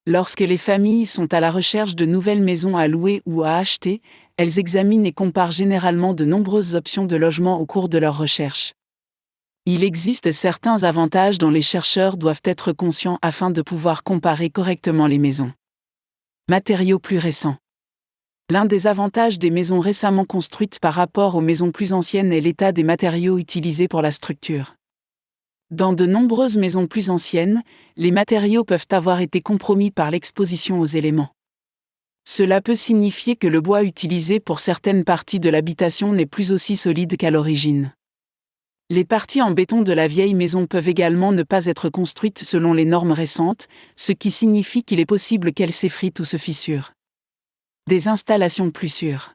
Lorsque les familles sont à la recherche de nouvelles maisons à louer ou à acheter, elles examinent et comparent généralement de nombreuses options de logement au cours de leurs recherches. Il existe certains avantages dont les chercheurs doivent être conscients afin de pouvoir comparer correctement les maisons. Matériaux plus récents. L'un des avantages des maisons récemment construites par rapport aux maisons plus anciennes est l'état des matériaux utilisés pour la structure. Dans de nombreuses maisons plus anciennes, les matériaux peuvent avoir été compromis par l'exposition aux éléments. Cela peut signifier que le bois utilisé pour certaines parties de l'habitation n'est plus aussi solide qu'à l'origine. Les parties en béton de la vieille maison peuvent également ne pas être construites selon les normes récentes, ce qui signifie qu'il est possible qu'elles s'effritent ou se fissurent. Des installations plus sûres.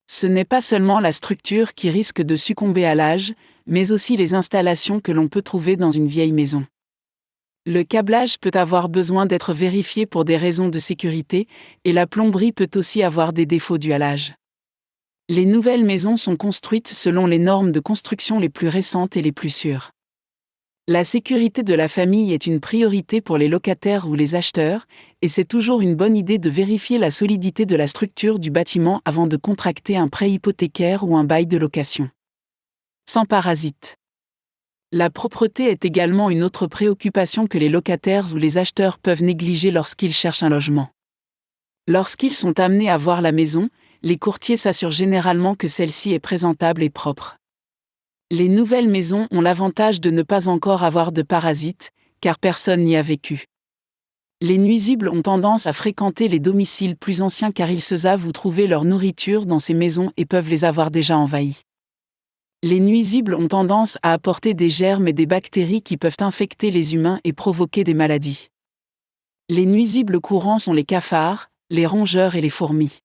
Ce n'est pas seulement la structure qui risque de succomber à l'âge, mais aussi les installations que l'on peut trouver dans une vieille maison. Le câblage peut avoir besoin d'être vérifié pour des raisons de sécurité, et la plomberie peut aussi avoir des défauts dus à l'âge. Les nouvelles maisons sont construites selon les normes de construction les plus récentes et les plus sûres. La sécurité de la famille est une priorité pour les locataires ou les acheteurs, et c'est toujours une bonne idée de vérifier la solidité de la structure du bâtiment avant de contracter un prêt hypothécaire ou un bail de location. Sans parasites. La propreté est également une autre préoccupation que les locataires ou les acheteurs peuvent négliger lorsqu'ils cherchent un logement. Lorsqu'ils sont amenés à voir la maison, les courtiers s'assurent généralement que celle-ci est présentable et propre. Les nouvelles maisons ont l'avantage de ne pas encore avoir de parasites, car personne n'y a vécu. Les nuisibles ont tendance à fréquenter les domiciles plus anciens car ils se savent où trouver leur nourriture dans ces maisons et peuvent les avoir déjà envahies. Les nuisibles ont tendance à apporter des germes et des bactéries qui peuvent infecter les humains et provoquer des maladies. Les nuisibles courants sont les cafards, les rongeurs et les fourmis.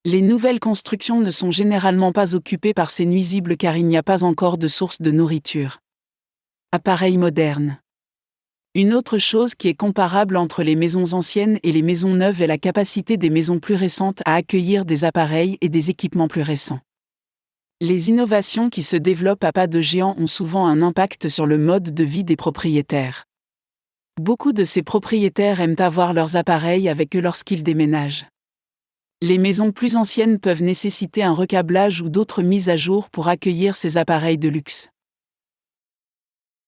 Les nouvelles constructions ne sont généralement pas occupées par ces nuisibles car il n'y a pas encore de source de nourriture. Appareils modernes. Une autre chose qui est comparable entre les maisons anciennes et les maisons neuves est la capacité des maisons plus récentes à accueillir des appareils et des équipements plus récents. Les innovations qui se développent à pas de géant ont souvent un impact sur le mode de vie des propriétaires. Beaucoup de ces propriétaires aiment avoir leurs appareils avec eux lorsqu'ils déménagent. Les maisons plus anciennes peuvent nécessiter un recablage ou d'autres mises à jour pour accueillir ces appareils de luxe.